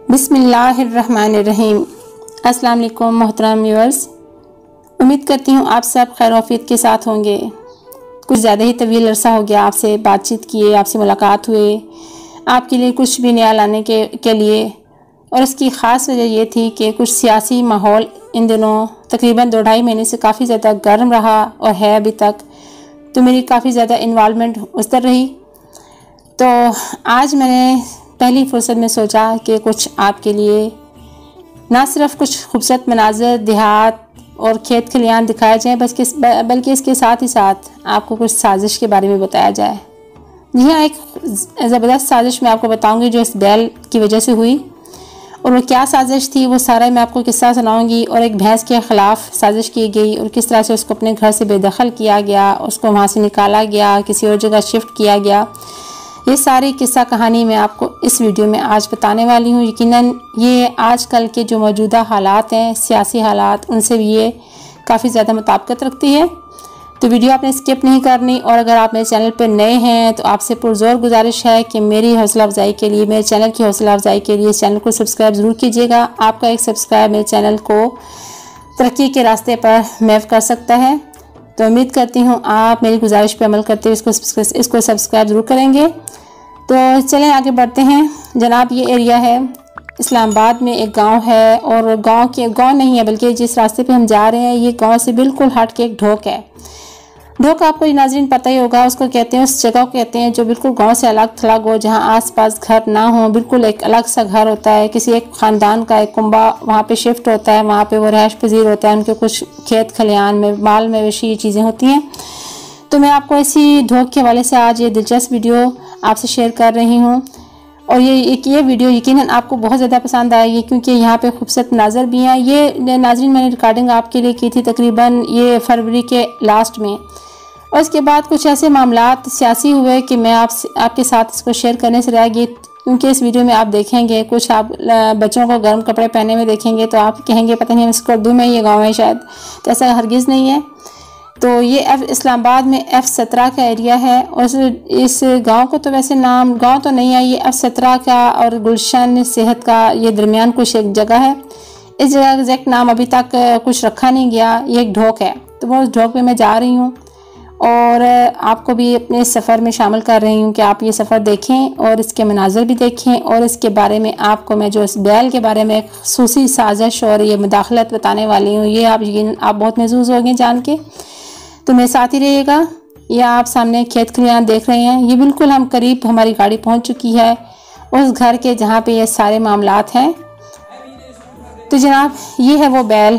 बिस्मिल्लाहिर्रहमानिर्रहीम। अस्सलाम वालेकुम मोहतरम व्यूअर्स, उम्मीद करती हूँ आप सब खैर आफियत के साथ होंगे। कुछ ज़्यादा ही तवील अरसा हो गया आपसे बातचीत किए, आपसे मुलाकात हुए, आपके लिए कुछ भी नया लाने के लिए। और इसकी ख़ास वजह ये थी कि कुछ सियासी माहौल इन दिनों तकरीबन 2-2.5 महीने से काफ़ी ज़्यादा गर्म रहा और है अभी तक, तो मेरी काफ़ी ज़्यादा इन्वॉल्वमेंट उस तरह रही। तो आज मैंने पहली फुर्सत में सोचा कि कुछ आपके लिए ना सिर्फ कुछ खूबसूरत मनाज़र देहात और खेत खलियान दिखाए जाएँ, बल्कि इसके साथ ही साथ आपको कुछ साजिश के बारे में बताया जाए। जी हाँ, एक ज़बरदस्त साजिश मैं आपको बताऊंगी जो इस बैल की वजह से हुई, और वो क्या साजिश थी वो सारा मैं आपको किस्सा सुनाऊंगी। और एक भैंस के ख़िलाफ़ साजिश की गई और किस तरह से उसको अपने घर से बेदखल किया गया, उसको वहाँ से निकाला गया, किसी और जगह शिफ्ट किया गया। ये सारी किस्सा कहानी मैं आपको इस वीडियो में आज बताने वाली हूँ। यकीनन ये आजकल के जो मौजूदा हालात हैं, सियासी हालात, उनसे भी ये काफ़ी ज़्यादा मुताबिकत रखती है। तो वीडियो आपने स्किप नहीं करनी। और अगर आप मेरे चैनल पर नए हैं तो आपसे पुरज़ोर गुजारिश है कि मेरी हौसला अफजाई के लिए, मेरे चैनल की हौसला अफजाई के लिए इस चैनल को सब्सक्राइब ज़रूर कीजिएगा। आपका एक सब्सक्राइब मेरे चैनल को तरक्की के रास्ते पर मेव कर सकता है। तो उम्मीद करती हूँ आप मेरी गुजारिश पर अमल करते हुए इसको सब्सक्राइब ज़रूर करेंगे। तो चलें आगे बढ़ते हैं। जनाब, ये एरिया है इस्लामाबाद में, एक गांव है, और गांव नहीं है बल्कि जिस रास्ते पे हम जा रहे हैं ये गांव से बिल्कुल हट के एक ढोक है। ढोक आपको नाज़रीन पता ही होगा, उसको कहते हैं, उस जगह को कहते हैं जो बिल्कुल गांव से अलग थलग हो, जहां आसपास घर ना हो, बिल्कुल एक अलग सा घर होता है, किसी एक ख़ानदान का एक कुंबा वहां पे शिफ्ट होता है, वहां पे वो रहश पजीर होता है, उनके कुछ खेत खलियान में माल मवेशी चीज़ें होती हैं। तो मैं आपको इसी ढोक के हवाले से आज ये दिलचस्प वीडियो आपसे शेयर कर रही हूँ। और ये वीडियो यकीनन आपको बहुत ज़्यादा पसंद आएगी, क्योंकि यहाँ पे खूबसूरत मनाज़र भी हैं। ये नाज़रीन मैंने रिकॉर्डिंग आपके लिए की थी तकरीबन ये फरवरी के लास्ट में, और इसके बाद कुछ ऐसे मामलात सियासी हुए कि मैं आपके साथ इसको शेयर करने से रह गई। क्योंकि इस वीडियो में आप देखेंगे कुछ आप बच्चों को गर्म कपड़े पहने में देखेंगे तो आप कहेंगे पता नहीं इसको उर्दू में ये गाँव है शायद, तो ऐसा हरगिज़ नहीं है। तो ये इस्लामाबाद में F17 का एरिया है, और इस गांव को तो वैसे नाम गांव तो नहीं है, ये F17 का और गुलशन सेहत का ये दरमियान कुछ एक जगह है। इस जगह का एग्जैक्ट नाम अभी तक कुछ रखा नहीं गया। ये एक ढोक है, तो वो उस ढोक पे मैं जा रही हूँ और आपको भी अपने सफ़र में शामिल कर रही हूँ कि आप ये सफ़र देखें और इसके मनाज़र भी देखें, और इसके बारे में आपको मैं जो इस बैल के बारे में ख़ुसूसी साजिश और ये मुदाखलत बताने वाली हूँ, ये आप बहुत महसूस होंगे जान के। तो मेरे साथ ही रहिएगा। ये आप सामने खेत खलियान देख रहे हैं, ये बिल्कुल हम करीब हमारी गाड़ी पहुंच चुकी है उस घर के जहां पे ये सारे मामलात हैं। तो जनाब, ये है वो बैल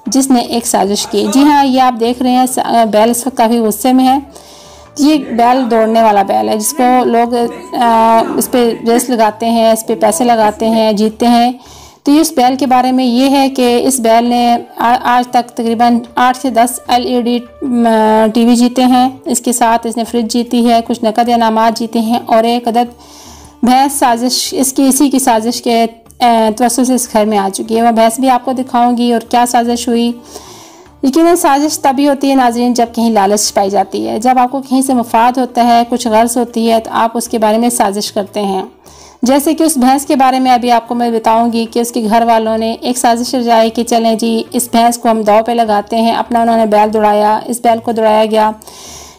जिसने एक साजिश की। जी हाँ, ये आप देख रहे हैं बैल इस वक्त काफ़ी गुस्से में है। ये बैल दौड़ने वाला बैल है जिसको लोग इस पर रेस लगाते हैं, इस पर पैसे लगाते हैं, जीतते हैं। तो इस बैल के बारे में ये है कि इस बैल ने आज तक तकरीबन 8 से 10 LED TV जीते हैं। इसके साथ इसने फ्रिज जीती है, कुछ नकद इनामात जीते हैं, और एक अदद भैंस साजिश इसी की साजिश के तवस्सुल से इस घर में आ चुकी है। वह भैंस भी आपको दिखाऊंगी और क्या साजिश हुई। लेकिन साजिश तभी होती है नाज़रीन जब कहीं लालच पाई जाती है, जब आपको कहीं से मुफाद होता है, कुछ गर्ज होती है, तो आप उसके बारे में साजिश करते हैं। जैसे कि उस भैंस के बारे में अभी आपको मैं बताऊंगी कि उसके घर वालों ने एक साजिश रचाई कि चलें जी इस भैंस को हम दाव पे लगाते हैं। अपना उन्होंने बैल दौड़ाया, इस बैल को दौड़ाया गया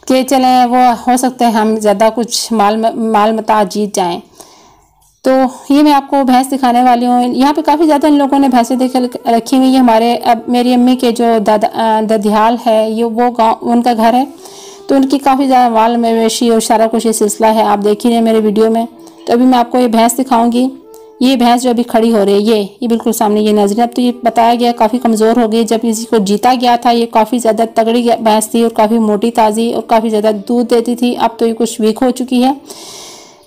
कि चलें वो हो सकता है हम ज़्यादा कुछ माल मता जीत जाएं। तो ये मैं आपको भैंस दिखाने वाली हूँ। यहाँ पे काफ़ी ज़्यादा इन लोगों ने भैंसें देख रखी हुई है। मेरी अम्मी के जो ददियाल है, ये वो गाँव उनका घर है, तो उनकी काफ़ी ज़्यादा माल मवेशी और सारा कुछ ये सिलसिला है, आप देख ही रहे मेरे वीडियो में। तो अभी मैं आपको ये भैंस दिखाऊंगी। ये भैंस जो अभी खड़ी हो रही है, ये बिल्कुल सामने ये नजर। अब तो ये बताया गया काफ़ी कमज़ोर हो गई। जब इसी को जीता गया था ये काफ़ी ज़्यादा तगड़ी भैंस थी और काफ़ी मोटी ताज़ी और काफ़ी ज़्यादा दूध देती थी। अब तो ये कुछ वीक हो चुकी है।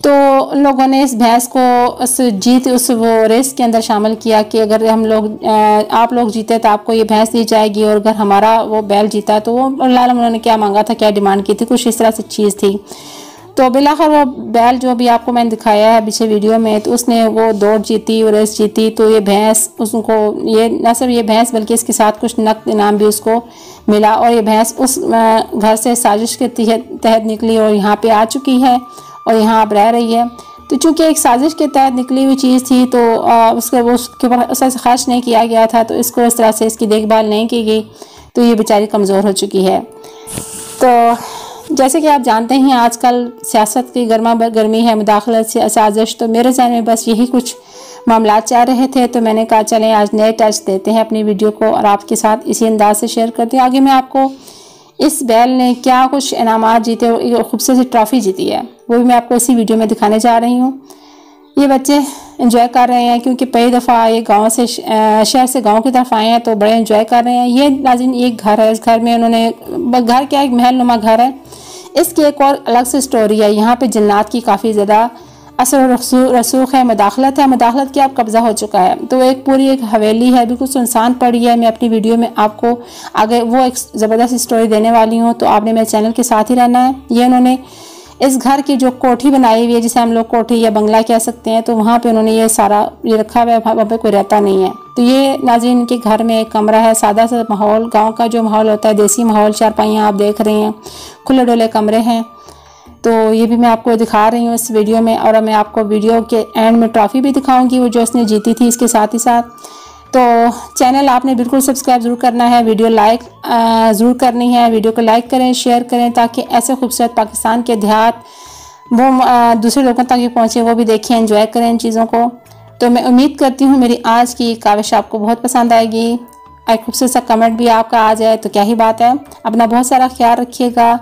तो लोगों ने इस भैंस को उस वो रेस के अंदर शामिल किया कि अगर आप लोग जीते तो आपको ये भैंस दी जाएगी, और अगर हमारा वो बैल जीता तो वो उन्होंने क्या मांगा था, क्या डिमांड की थी, कुछ इस तरह से चीज़ थी। तो बिलाखिर वो बैल जो भी आपको मैंने दिखाया है पीछे वीडियो में, तो उसने वो दौड़ जीती और रेस जीती। तो ये भैंस उसको, ये न सिर्फ ये भैंस बल्कि इसके साथ कुछ नकद इनाम भी उसको मिला, और ये भैंस उस घर से साजिश के तहत निकली और यहाँ पे आ चुकी है और यहाँ अब रह रही है। तो चूँकि एक साजिश के तहत निकली हुई चीज़ थी तो उसके ऊपर उसे खर्च नहीं किया गया था, तो इसको इस तरह से इसकी देखभाल नहीं की गई, तो ये बेचारी कमज़ोर हो चुकी है। तो जैसे कि आप जानते हैं आजकल सियासत की गर्मा गर्मी है, मुदाखलत से साजिश, तो मेरे ज़हन में बस यही कुछ मामला चल रहे थे। तो मैंने कहा चलें आज नए टच देते हैं अपनी वीडियो को और आपके साथ इसी अंदाज से शेयर करते हैं। आगे मैं आपको इस बैल ने क्या कुछ इनामात जीते, खूबसूरत सी ट्रॉफ़ी जीती है, वो भी मैं आपको इसी वीडियो में दिखाने जा रही हूँ। ये बच्चे एंजॉय कर रहे हैं क्योंकि पहली दफ़ा ये गांव से शहर से गांव की तरफ आए हैं, तो बड़े एंजॉय कर रहे हैं। ये नाज़रीन एक घर है, इस घर में उन्होंने, घर क्या एक महल नुमा घर है। इसकी एक और अलग से स्टोरी है। यहाँ पे जन्नात की काफ़ी ज़्यादा असर रसूख है, मदाखलत है, मदाखलत की अब कब्ज़ा हो चुका है। तो एक पूरी एक हवेली है, बिल्कुल सुनसान पड़ी है। मैं अपनी वीडियो में आपको आगे वो एक ज़बरदस्त स्टोरी देने वाली हूँ, तो आपने मेरे चैनल के साथ ही रहना है। ये उन्होंने इस घर की जो कोठी बनाई हुई है, जिसे हम लोग कोठी या बंगला कह सकते हैं, तो वहाँ पे उन्होंने ये सारा ये रखा हुआ है, वहाँ पे कोई रहता नहीं है। तो ये नाज़रीन के घर में एक कमरा है, सादा सा माहौल, गाँव का जो माहौल होता है, देसी माहौल, चारपाइयाँ आप देख रहे हैं, खुले डुले कमरे हैं। तो ये भी मैं आपको दिखा रही हूँ इस वीडियो में, और मैं आपको वीडियो के एंड में ट्रॉफ़ी भी दिखाऊंगी वो जो उसने जीती थी इसके साथ ही साथ। तो चैनल आपने बिल्कुल सब्सक्राइब ज़रूर करना है, वीडियो लाइक ज़रूर करनी है, वीडियो को लाइक करें, शेयर करें, ताकि ऐसे खूबसूरत पाकिस्तान के देहात वो दूसरे लोगों तक भी पहुँचे, वो भी देखें, एंजॉय करें इन चीज़ों को। तो मैं उम्मीद करती हूँ मेरी आज की काविश आपको बहुत पसंद आएगी। एक खूबसूरत सा कमेंट भी आपका आ जाए तो क्या ही बात है। अपना बहुत सारा ख्याल रखिएगा।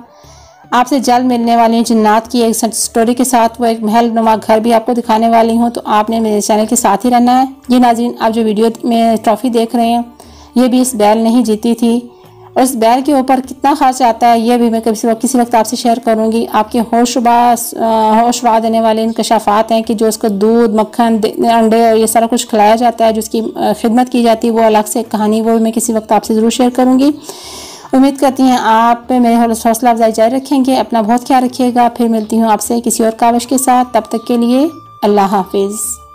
आपसे जल्द मिलने वाली जन्नात की एक स्टोरी के साथ, वो एक महल नुमा घर भी आपको दिखाने वाली हूँ, तो आपने मेरे चैनल के साथ ही रहना है। ये नाज़रीन आप जो वीडियो में ट्रॉफ़ी देख रहे हैं, ये भी इस बैल ने ही जीती थी, और इस बैल के ऊपर कितना खर्च आता है ये भी मैं किसी वक्त आपसे शेयर करूँगी। आपके होशवा देने वाले इंकशाफात हैं कि जो उसको दूध, मक्खन, अंडे और ये सारा कुछ खिलाया जाता है, जिसकी खिदमत की जाती है, वो अलग से कहानी, वो मैं किसी वक्त आपसे ज़रूर शेयर करूँगी। उम्मीद करती हैं आप मेरे हौसला अफजाई जारी रखेंगे। अपना बहुत ख्याल रखिएगा। फिर मिलती हूँ आपसे किसी और काविश के साथ। तब तक के लिए अल्लाह हाफिज़।